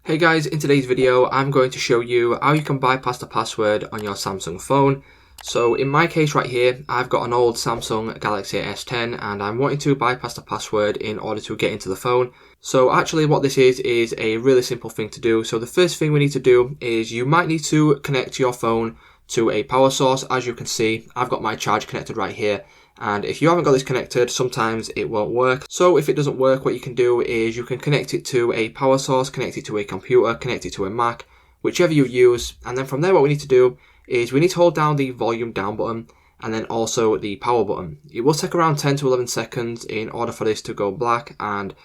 Hey guys, in today's video I'm going to show you how you can bypass the password on your Samsung phone. So in my case right here, I've got an old Samsung Galaxy S10 and I'm wanting to bypass the password in order to get into the phone. So actually what this is a really simple thing to do. So the first thing we need to do is you might need to connect your phone to a power source. As you can see, I've got my charge connected right here. And if you haven't got this connected, sometimes it won't work. So if it doesn't work, what you can do is you can connect it to a power source, connect it to a computer, connect it to a Mac, whichever you use. And then from there, what we need to do is we need to hold down the volume down button and then also the power button. It will take around 10 to 11 seconds in order for this to go black and,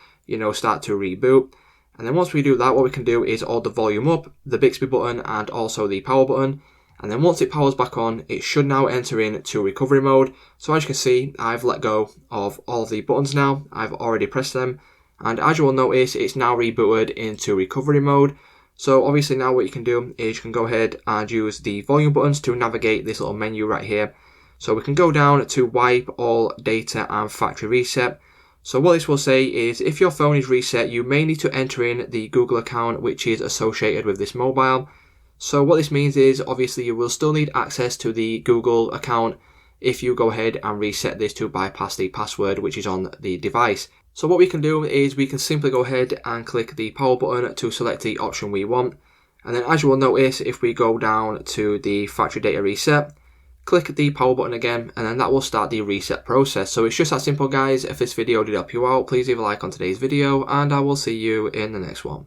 start to reboot. And then once we do that, what we can do is hold the volume up, the Bixby button, and also the power button. And then once it powers back on, it should now enter into recovery mode. So as you can see, I've let go of all of the buttons now. I've already pressed them. And as you will notice, it's now rebooted into recovery mode. So obviously now what you can do is you can go ahead and use the volume buttons to navigate this little menu right here. So we can go down to wipe all data and factory reset. So what this will say is if your phone is reset, you may need to enter in the Google account which is associated with this mobile. So what this means is obviously you will still need access to the Google account if you go ahead and reset this to bypass the password which is on the device. So what we can do is we can simply go ahead and click the power button to select the option we want. And then as you will notice, if we go down to the factory data reset, click the power button again, and then that will start the reset process. So it's just that simple, guys. If this video did help you out, please leave a like on today's video and I will see you in the next one.